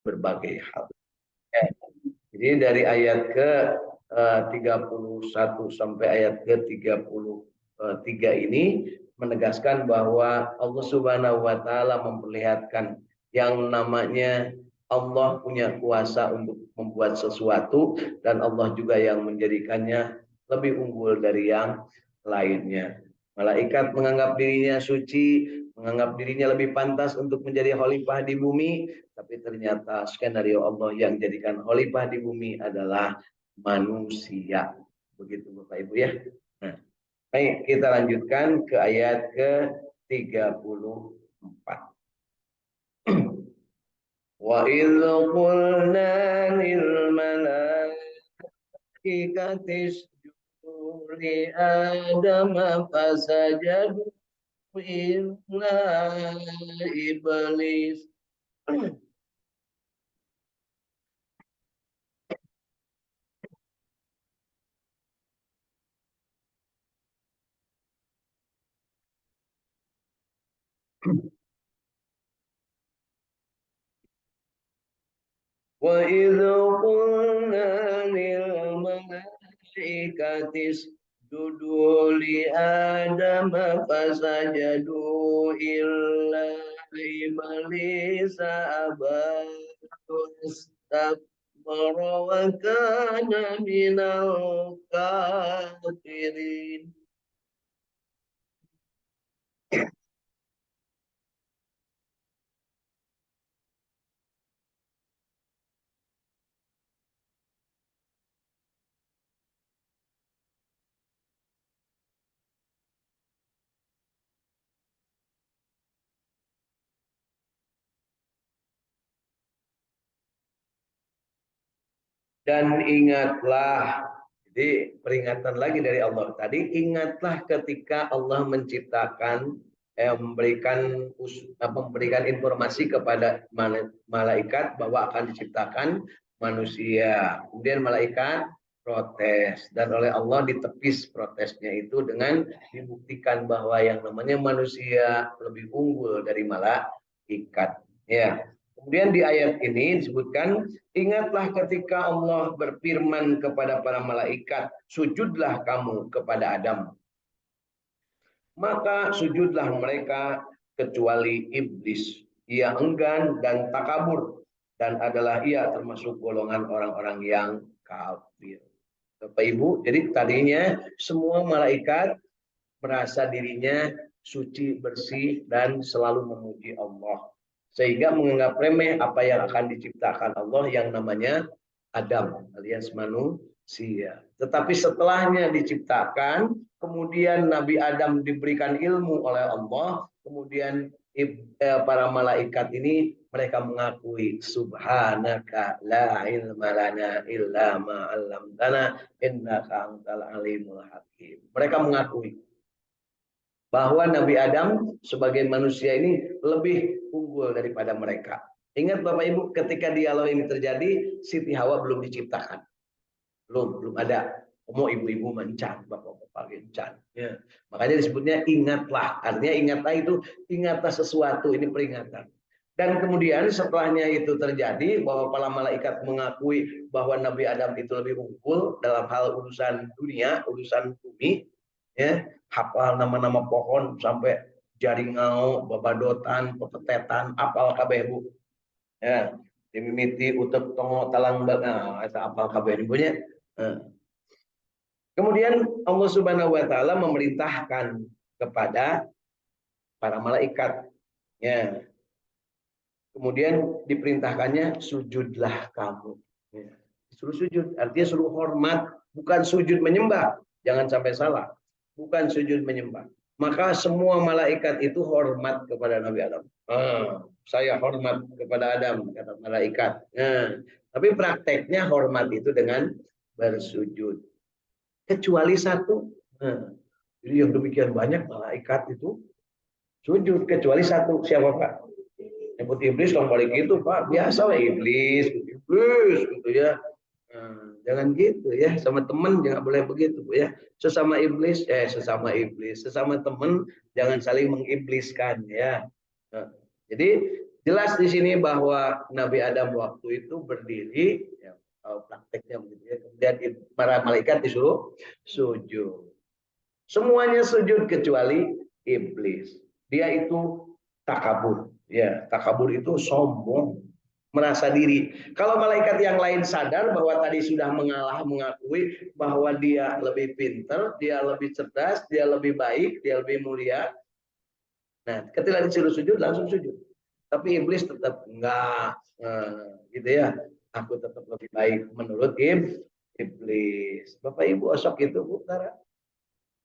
berbagai hal. Jadi dari ayat ke 31 sampai ayat ke 33 ini menegaskan bahwa Allah Subhanahu wa taala memperlihatkan yang namanya Allah punya kuasa untuk membuat sesuatu dan Allah juga yang menjadikannya lebih unggul dari yang lainnya. Malaikat menganggap dirinya suci, menganggap dirinya lebih pantas untuk menjadi khalifah di bumi, tapi ternyata skenario Allah yang jadikan khalifah di bumi adalah manusia. Begitu Bapak Ibu ya. Nah, baik, kita lanjutkan ke ayat ke-34. Wa idh qulna lil malaikati isjudu li Adam fasajadu illa iblis. Wa idh qulna lil malaikati isjudu li Adam fasajadu illa iblis aba wastakbara wa kana minal kafirin. Dan ingatlah, jadi peringatan lagi dari Allah tadi, ingatlah ketika Allah menciptakan, memberikan informasi kepada malaikat bahwa akan diciptakan manusia. Kemudian malaikat protes dan oleh Allah ditepis protesnya itu dengan dibuktikan bahwa yang namanya manusia lebih unggul dari malaikat. Ya. Kemudian di ayat ini disebutkan, ingatlah ketika Allah berfirman kepada para malaikat, sujudlah kamu kepada Adam. Maka sujudlah mereka kecuali iblis. Ia enggan dan takabur dan adalah ia termasuk golongan orang-orang yang kafir. Bapak Ibu, jadi tadinya semua malaikat merasa dirinya suci, bersih, dan selalu memuji Allah. Sehingga menganggap remeh apa yang akan diciptakan Allah yang namanya Adam alias manusia. Tetapi setelahnya diciptakan, kemudian Nabi Adam diberikan ilmu oleh Allah, kemudian para malaikat ini mereka mengakui subhanaka la ilma lana illa ma 'allamtana innaka antal alimul hakim. Mereka mengakui bahwa Nabi Adam sebagai manusia ini lebih unggul daripada mereka. Ingat Bapak Ibu, ketika dialog ini terjadi, Siti Hawa belum diciptakan. Belum ada. Mau ibu-ibu mencan, bapak-bapak mencan. Ya. Makanya disebutnya ingatlah. Artinya ingatlah itu, ingatlah sesuatu, ini peringatan. Dan kemudian setelahnya itu terjadi bahwa para malaikat mengakui bahwa Nabi Adam itu lebih unggul dalam hal urusan dunia, urusan bumi, ya, hafal nama-nama pohon sampai jaringau, babadotan, pepetetan, apal kabeh Bu. Ya, dimimiti utek tongo talang nah, itu apal kabeh punya. Kemudian Allah Subhanahu wa taala memerintahkan kepada para malaikat, ya. Kemudian diperintahkannya sujudlah kamu. Ya. Suruh sujud, artinya suruh hormat, bukan sujud menyembah. Jangan sampai salah. Bukan sujud menyembah. Maka semua malaikat itu hormat kepada Nabi Adam. Saya hormat kepada Adam, kata malaikat. Tapi prakteknya hormat itu dengan bersujud. Kecuali satu. Jadi yang demikian banyak malaikat itu sujud. Kecuali satu. Siapa Pak? Nyebut iblis dong balik gitu Pak. Biasa lah iblis gitu ya. Jangan gitu ya, sama teman jangan boleh begitu ya. Sesama iblis, sesama teman jangan saling mengibliskan ya. Jadi Jelas di sini bahwa Nabi Adam waktu itu berdiri, ya, prakteknya begitu ya. Kemudian para malaikat disuruh sujud. Semuanya sujud kecuali iblis. Dia itu takabur. Ya, takabur itu sombong, merasa diri. Kalau malaikat yang lain sadar bahwa tadi sudah mengalah, mengakui bahwa dia lebih pintar, dia lebih cerdas, dia lebih baik, dia lebih mulia. Nah, ketika disuruh sujud langsung sujud. Tapi iblis tetap enggak, gitu ya. Aku tetap lebih baik menurut iblis. Bapak Ibu osok itu Bu Tara.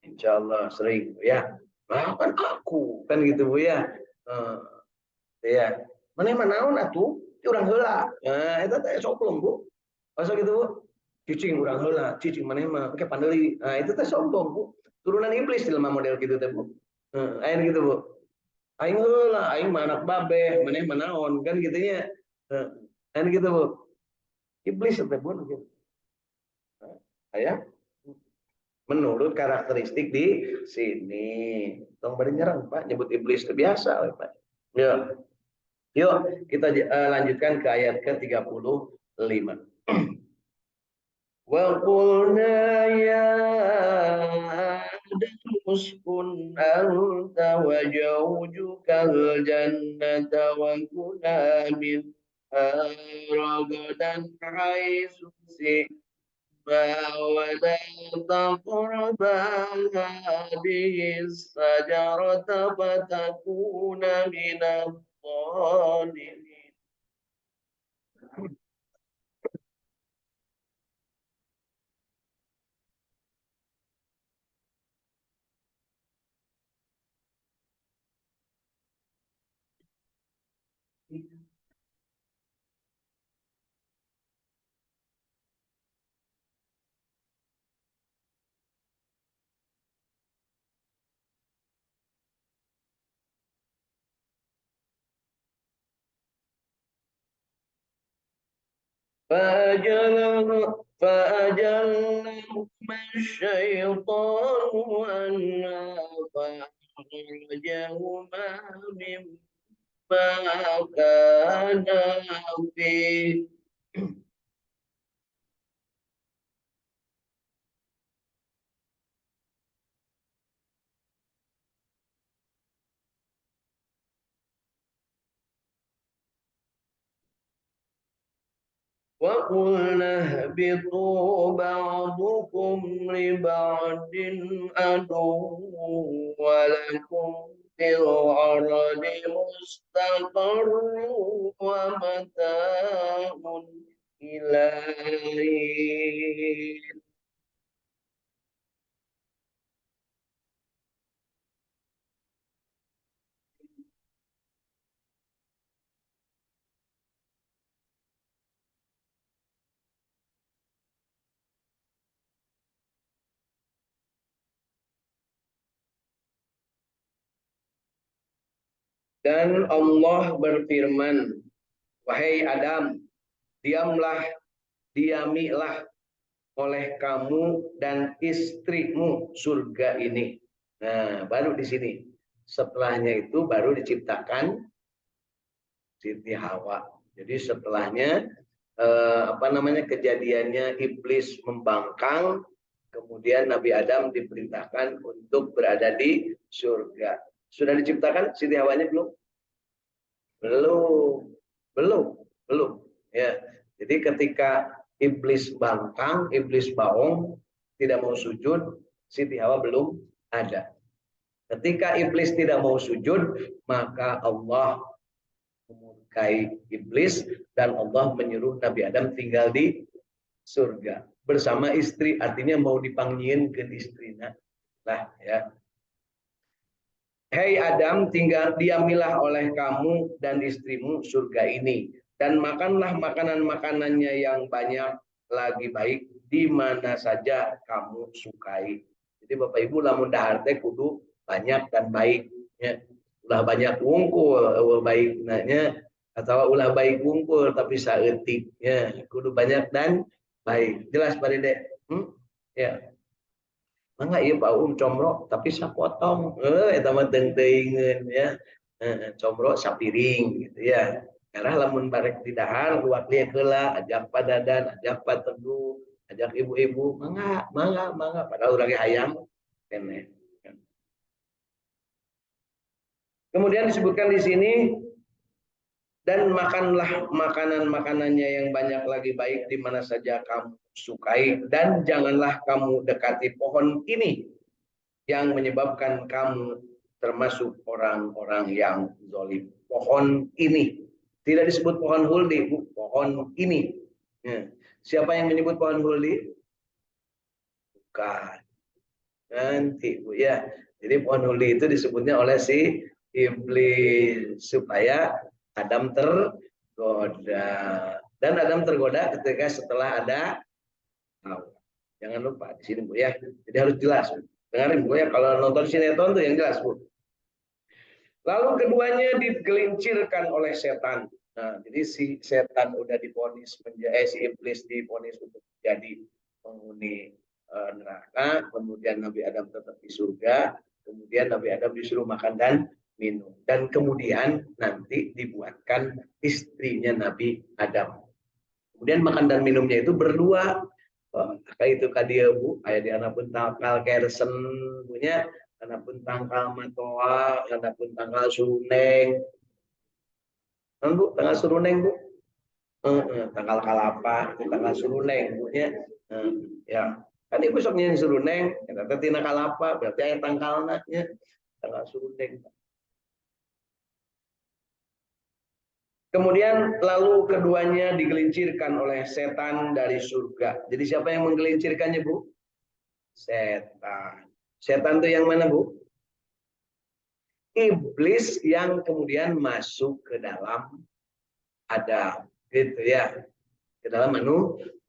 Insya Allah sering ya. Nah, kan aku kan gitu Bu ya. Ya. Mana naon atuh? Urang heula. Nah, itu teh sombong Bu. Masa gitu Bu? Cicing urang heula, cicing maneh mah engke pandeuli. Nah, itu teh sombong Bu. Turunan iblis jelema model gitu teh Bu. Heeh, gitu Bu. Aing heula, aing mah anak babeh, maneh mah naon kan gitu nya. Kan gitu Bu. Iblis teh Bu gitu. Aya menurut karakteristik di sini. Tong bari nyerang Pak, nyebut iblis itu biasa Pak. Ya. Yuk kita lanjutkan ke ayat ke-35. Wa qulna ya Adam uskun anta wa zawjukal jannata wa kula min ragadan haitsu ولا تقربا هذه الشجرة فتكون من الظالمين. فأجلهما الشيطان عنها فأخرجهما مما كانا فيه. وقلنا اهبطوا بعضكم لبعض عدو ولكم في الأرض مستقر ومتاع إلى حين. Dan Allah berfirman, wahai Adam, diamlah, diamilah oleh kamu dan istrimu surga ini. Nah, baru di sini. Setelahnya itu baru diciptakan Siti Hawa. Jadi setelahnya kejadiannya iblis membangkang, kemudian Nabi Adam diperintahkan untuk berada di surga. Sudah diciptakan Siti Hawanya belum? Belum, belum, belum. Ya, jadi ketika iblis bangkang, iblis baong, tidak mau sujud, Siti Hawa belum ada. Ketika iblis tidak mau sujud, maka Allah memurkai iblis dan Allah menyuruh Nabi Adam tinggal di surga bersama istri, artinya mau dipanggilin ke istrinya lah ya. Hei Adam, tinggal diamilah oleh kamu dan istrimu surga ini dan makanlah makanan-makanannya yang banyak lagi baik di mana saja kamu sukai. Jadi Bapak Ibu lamun dahar teh kudu banyak dan baik ya. Ulah banyak wungkul baik nanya atau ulah baik wungkul tapi saeutik ya, kudu banyak dan baik. Jelas Pak Dede? Ya. Mangga ieu Pak comrok tapi sapotong. Eta mah teuing-teuingeun ya. Combro sapiring gitu ya. Karena lamun barek di dahar luak dia heula ajak padadan, ajak pateduh, ajak ibu-ibu, mangga, mangga, mangga padahal urang hayang kene. Kemudian disebutkan di sini dan makanlah makanan-makanannya yang banyak lagi baik di mana saja kamu sukai dan janganlah kamu dekati pohon ini yang menyebabkan kamu termasuk orang-orang yang zalim. Pohon ini tidak disebut pohon huldi, Bu. Pohon ini. Ya. Siapa yang menyebut pohon huldi? Bukan. Nanti, Bu ya. Jadi pohon huldi itu disebutnya oleh si iblis supaya Adam tergoda. Dan Adam tergoda ketika setelah ada Hawa. Jangan lupa di sini, Bu ya. Jadi harus jelas. Dengarin, Bu ya. Kalau nonton sinetron tuh yang jelas, Bu. Lalu keduanya digelincirkan oleh setan. Nah, jadi si setan udah divonis si iblis divonis untuk jadi penghuni neraka, kemudian Nabi Adam tetap di surga, kemudian Nabi Adam disuruh makan dan minum, dan kemudian nanti dibuatkan istrinya Nabi Adam. Kemudian makan dan minumnya itu berdua. Kayak itu kadia Bu, kayak di anak pun takal kersen punya anak pun tangkal matoa, anak pun tangkal suruneng. Kan Bu, tanggal suruneng Bu. Tanggal kalapa, itu tanggal suruneng Bu nya. Ya. Kan ibu soknya suruneng, eta tina kalapa, berarti aya tangkalna nya. Tanggal suruneng. Kemudian lalu keduanya digelincirkan oleh setan dari surga. Jadi siapa yang menggelincirkannya, Bu? Setan. Setan itu yang mana, Bu? Iblis yang kemudian masuk ke dalam Adam, gitu ya, ke dalam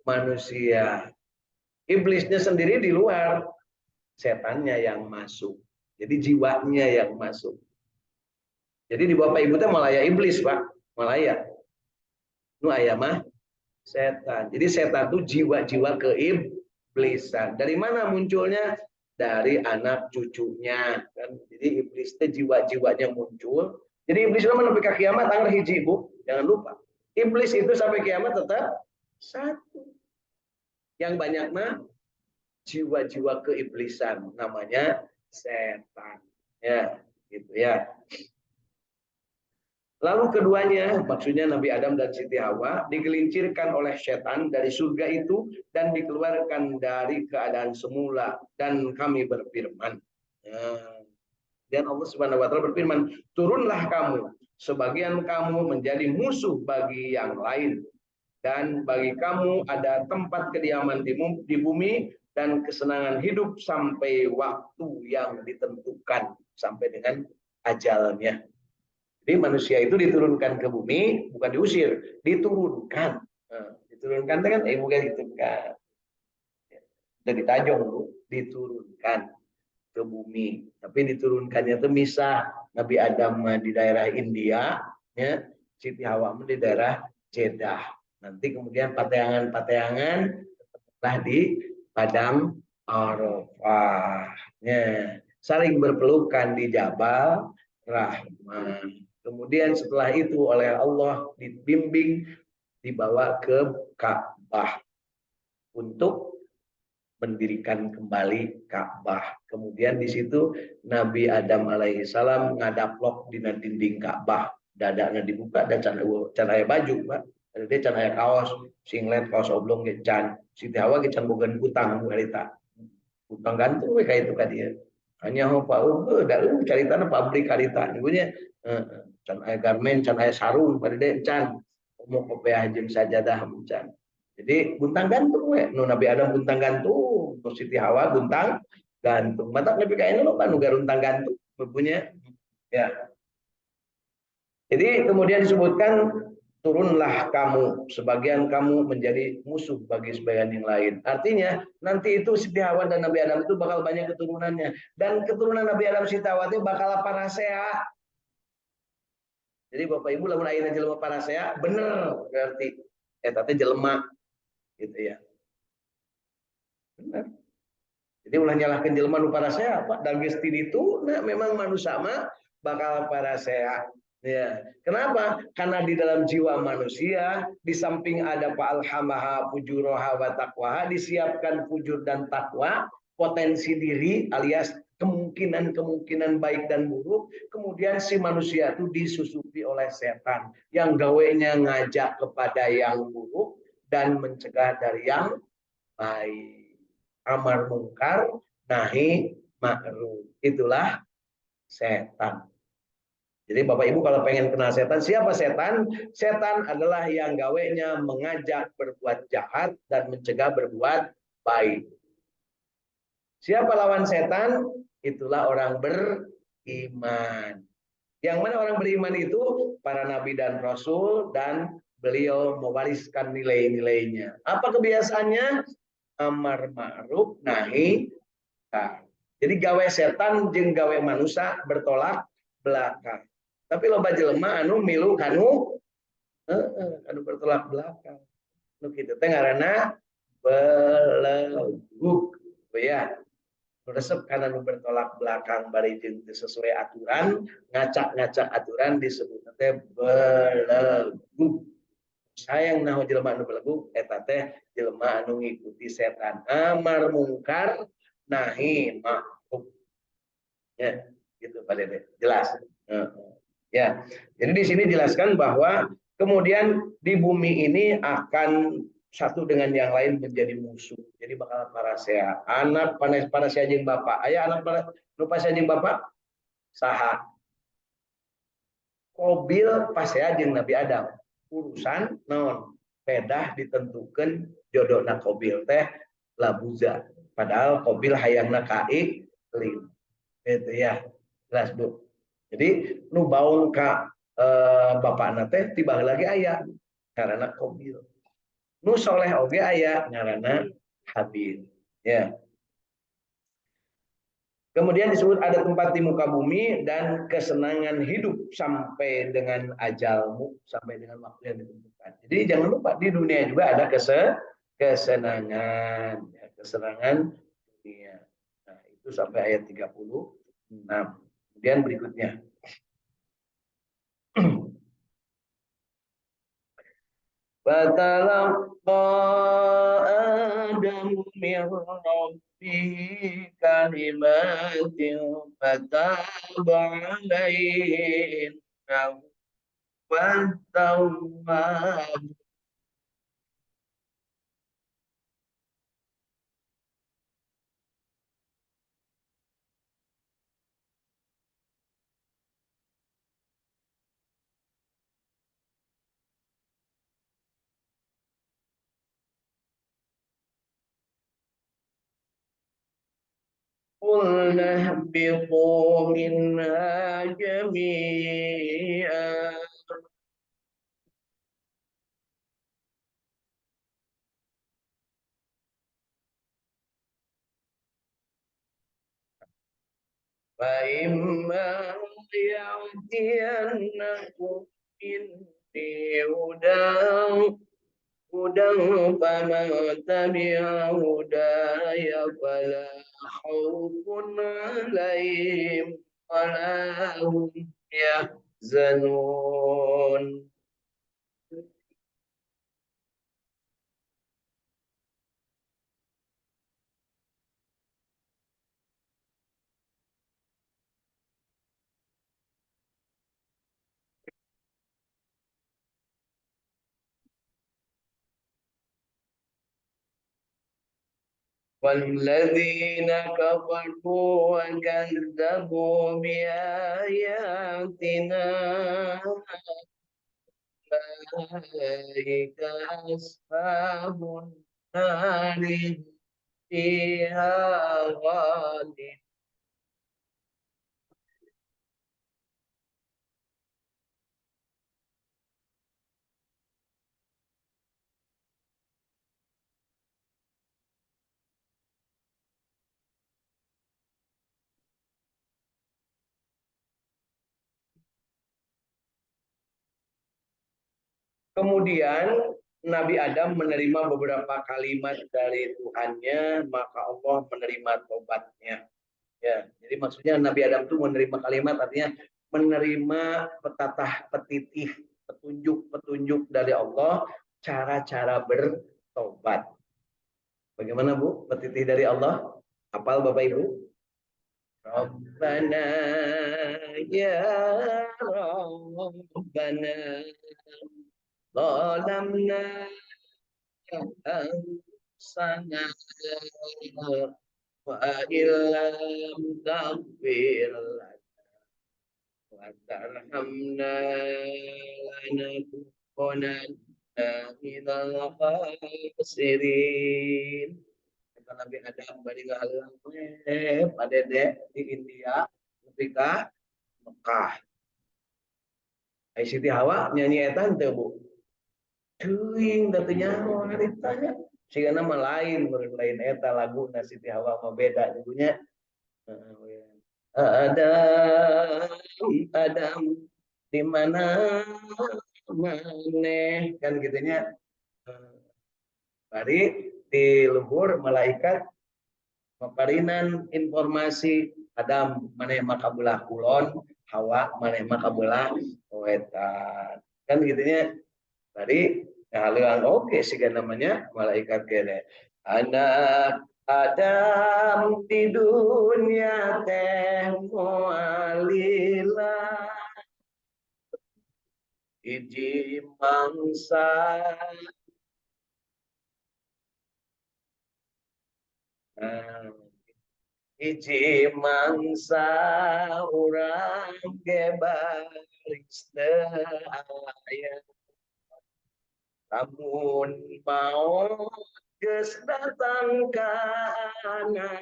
manusia. Iblisnya sendiri di luar, setannya yang masuk. Jadi jiwanya yang masuk. Jadi di Bapak Ibu teh malaya iblis, Pak, malaya. Nu aya mah setan. Jadi setan itu jiwa-jiwa keiblisan. Dari mana munculnya? Dari anak cucunya. Kan? Jadi iblis itu jiwa-jiwanya muncul. Jadi iblis itu sampai ke kiamat tanggal hiji, Bu. Jangan lupa. Iblis itu sampai kiamat tetap satu. Yang banyak mah jiwa-jiwa keiblisan. Namanya setan. Ya, gitu ya. Lalu keduanya, maksudnya Nabi Adam dan Siti Hawa, digelincirkan oleh setan dari surga itu dan dikeluarkan dari keadaan semula. Dan kami berfirman. Dan Allah Subhanahu wa Ta'ala berfirman, turunlah kamu, sebagian kamu menjadi musuh bagi yang lain. Dan bagi kamu ada tempat kediaman di bumi dan kesenangan hidup sampai waktu yang ditentukan, sampai dengan ajalnya. Jadi manusia itu diturunkan ke bumi, bukan diusir, diturunkan. Diturunkan kan bukan gitu kan. Dari Tanjung diturunkan ke bumi. Tapi diturunkannya itu misah. Nabi Adam di daerah India, ya, Siti Hawa di daerah Jeddah. Nanti kemudian pateangan-pateangan lah di Padang Arafah. Ya, saling berpelukan di Jabal Rahmah. Kemudian setelah itu oleh Allah dibimbing dibawa ke Ka'bah untuk mendirikan kembali Ka'bah. Kemudian di situ Nabi Adam alaihissalam ngadaplok di dinding Ka'bah. Dadanya dibuka dan can aya baju, Pak. Dia can aya kaos, singlet, kaos oblong ge can. Siti Hawa ge can bogan kutang harita. Kutang gantung we kayak itu ka dia. Hanya Pak da caritana pabrik harita. Ibunya can aya garmen, can aya sarung pada dia can. Mau kopiah jeung sajadah can. Jadi buntang gantung we. Nu Nabi Adam buntang gantung, nu Siti Hawa buntang gantung. Mata nepi ka anu loba nu garuntang gantung punya. Ya. Jadi kemudian disebutkan turunlah kamu, sebagian kamu menjadi musuh bagi sebagian yang lain. Artinya nanti itu Siti Hawa dan Nabi Adam itu bakal banyak keturunannya. Dan keturunan Nabi Adam Siti Hawa itu bakal parasea. Jadi Bapak Ibu lamun ayeuna jelema parasea bener berarti eta teh jelema gitu ya. Benar. Jadi ulah nyalahkeun jelema nu parasea Pak dan geus itu nah memang manusia mah bakal parasehat. Ya, kenapa? Karena di dalam jiwa manusia, di samping ada fa'alhamaha fujuroha wa taqwaha, disiapkan fujur dan takwa, potensi diri alias kemungkinan-kemungkinan baik dan buruk. Kemudian si manusia itu disusupi oleh setan yang gawenya ngajak kepada yang buruk dan mencegah dari yang baik. Amar mungkar, nahi ma'ruf. Itulah setan. Jadi Bapak Ibu kalau pengen kenal setan, siapa setan? Setan adalah yang gawenya mengajak berbuat jahat dan mencegah berbuat baik. Siapa lawan setan? Itulah orang beriman. Yang mana orang beriman itu? Para nabi dan rasul, dan beliau mewariskan nilai-nilainya. Apa kebiasaannya? Amar ma'ruf nahi munkar. Jadi gawe setan jeung gawe manusia bertolak belakang. Tapi loba jelema anu milu kanu anu bertolak belakang. Nu kitu teh ngaranna belegug. Ya, resep karena nu bertolak belakang bari jeung sesuai aturan, ngacak-ngacak aturan disebut teh belegug. Sayang naho jelema anu belegug eta teh jelema anu ngikuti setan. Amar mungkar nahi ma'ruf. Ya, gitu Pak Dede. Jelas. Ya. Jadi di sini jelaskan bahwa kemudian di bumi ini akan satu dengan yang lain menjadi musuh. Jadi bakal parasea. Anak panas parasea jeung bapak. Aya anak parasea jeung bapak? Saha? Kobil pasea jeung Nabi Adam. Urusan naon? Pedah ditentukan jodohna Kobil teh labuza. Padahal Kobil hayangna kaik lin. Itu ya. Jelas Bu. Jadi nu baung ka bapakna teh tiba lagi aya karena Kobil. Nu soleh oge aya ngaranna Habil. Ya. Kemudian disebut ada tempat di muka bumi dan kesenangan hidup sampai dengan ajalmu, sampai dengan waktu yang ditentukan. Jadi jangan lupa di dunia juga ada kesenangan, ya, kesenangan dunia. Nah, itu sampai ayat 36. Kemudian berikutnya. Fatalaqqa Adam min rabbih kalimatin fataba alaihi innahu wat-tawwab. قلنا اهبطوا منها جميعا فإما يأتينكم مني هدى فمن تبع هداي فلا خوف عليهم ولا هم يحزنون. والذين كفروا وكذبوا بآياتنا أولئك أصحاب النار فيها خالدون. Kemudian Nabi Adam menerima beberapa kalimat dari Tuhannya, maka Allah menerima tobatnya. Ya, jadi maksudnya Nabi Adam itu menerima kalimat artinya menerima petatah petitih petunjuk-petunjuk dari Allah, cara-cara bertobat. Bagaimana Bu? Petitih dari Allah? Hafal Bapak Ibu? Rabbana ya Rabbana zalamna anfusana wa illam taghfir wa tarhamna lanakunanna minal khasirin. Kata Nabi Adam bari ngahalang padede di India ketika Mekah. Ai Siti Hawa nyanyi etan teu Bu? Teuing da teu nyaho haritanya. Sigana mah lain, meureun lain eta laguna Siti Hawa mah beda lagunya. Adam, Adam di mana maneh kan gitunya. Bari di luhur malaikat maparinan informasi Adam maneh makabelah kulon, Hawa maneh makabelah wetan. Kan gitunya. Tadi hal oke sih kan namanya malaikat kene. Anak Adam di dunia teh mualila iji mangsa iji mangsa urang gebaris aya lamun mau geus datang ka anak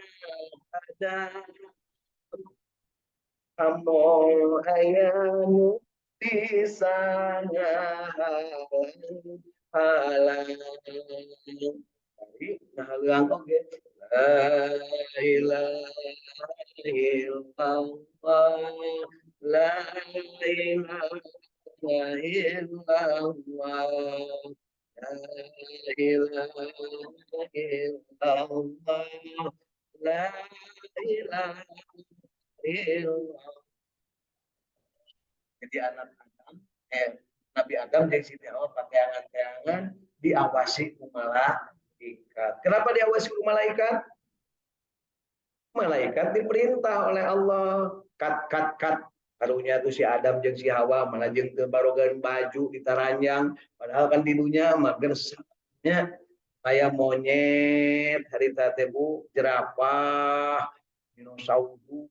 ada kamu aya nu halang jadi ngahalang oge la ilaha illallah la ilaha illallah la ilaha illallah la ilaha illallah. Jadi anak Adam Nabi Adam jeung Siti Hawa pateangan-teangan diawasi ku malaikat. Kenapa diawasi ku malaikat? Malaikat diperintah oleh Allah kat karunya tuh si Adam jeung si Hawa malah jeung teu barogan baju ditaranjang padahal kan di dunia mah gersnya kayak monyet harita teh Bu, jerapah, dinosaurus,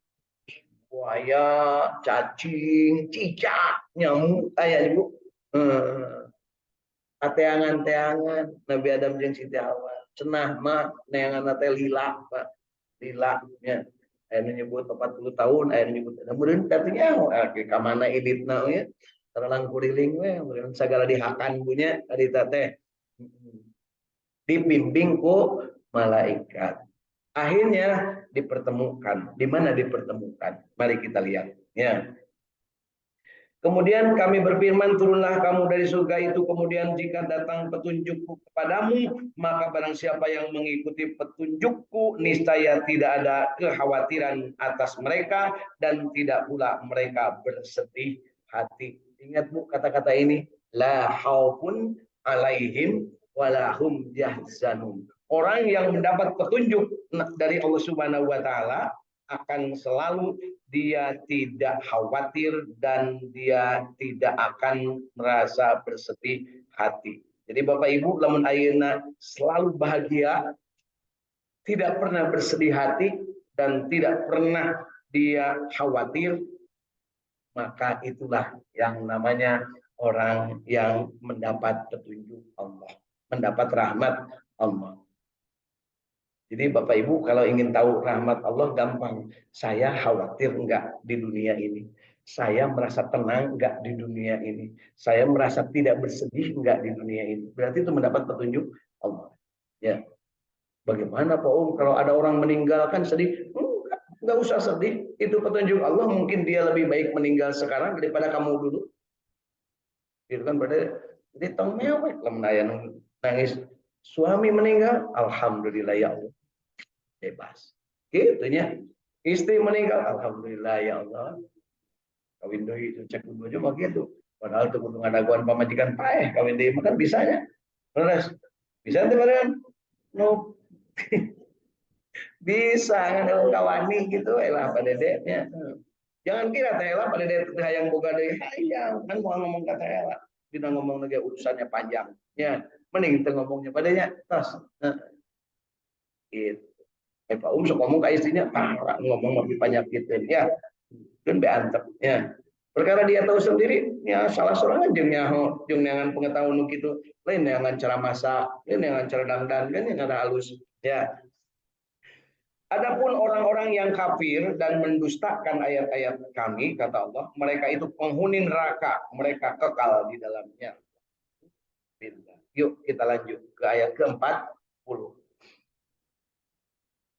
buaya, cacing, cicak, nyamuk aya Bu. Ateangan-teangan Nabi Adam jeung Siti Hawa. Cenah mah neangan teh lila, Pak. Lila nya. Aya nyebut 40 tahun, aya nyebut meureun tadinya ka mana editna we. Taralang kuriling we, meureun sagala dihakan punya harita teh. Dibimbing ku malaikat. Akhirnya dipertemukan. Di mana dipertemukan? Mari kita lihat. Ya. Kemudian kami berfirman, turunlah kamu dari surga itu, kemudian jika datang petunjukku kepadamu, maka barang siapa yang mengikuti petunjukku, niscaya tidak ada kekhawatiran atas mereka, dan tidak pula mereka bersedih hati. Ingat Bu kata-kata ini, la khaufun alaihim walahum yahzanun. Orang yang mendapat petunjuk dari Allah Subhanahu wa taala akan selalu dia tidak khawatir dan dia tidak akan merasa bersedih hati. Jadi Bapak Ibu lamun ayeuna selalu bahagia, tidak pernah bersedih hati dan tidak pernah dia khawatir, maka itulah yang namanya orang yang mendapat petunjuk Allah, mendapat rahmat Allah. Jadi Bapak Ibu kalau ingin tahu rahmat Allah gampang. Saya khawatir enggak di dunia ini. Saya merasa tenang enggak di dunia ini. Saya merasa tidak bersedih enggak di dunia ini. Berarti itu mendapat petunjuk Allah. Ya. Bagaimana Pak Om kalau ada orang meninggalkan sedih? Enggak usah sedih. Itu petunjuk Allah. Mungkin dia lebih baik meninggal sekarang daripada kamu dulu. Itu kan berarti jadi tong mewek lamun nangis suami meninggal, alhamdulillah ya Allah. Bebas. Gitunya. Istri meninggal, alhamdulillah ya Allah. kawin deui cek bojo mah gitu. Padahal teu kudu ngadaguan pamajikan paeh kawin deui mah kan bisanya. Terus bisa teh badan nu bisa kan kawani gitu lah pada dedeknya. Jangan kira teh lah pada dedek teh hayang boga deui hayang kan mau ngomong kata lah. Dina ngomong lagi urusannya panjang. Ya, mending teu ngomongnya padanya tos. Gitu. Pak sok ngomong ke istrinya, ngomong lebih banyak gitu. Ya, kan beantep. Ya, perkara dia tahu sendiri, ya salah seorang jeung nyaho, jeung neangan pengetahuan nu kitu, lain neangan cara masak, lain neangan cara dangdan, kan yang ada halus. Ya, adapun orang-orang yang kafir dan mendustakan ayat-ayat kami, kata Allah, mereka itu penghuni neraka, mereka kekal di dalamnya. Yuk kita lanjut ke ayat ke-40.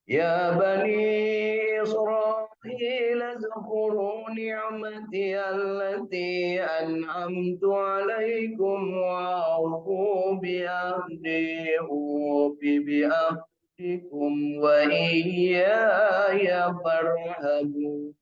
يا بني إسرائيل اذكروا نعمتي التي أنعمت عليكم وأوفوا بعهدي أوف بعهدكم وإياي فارهبون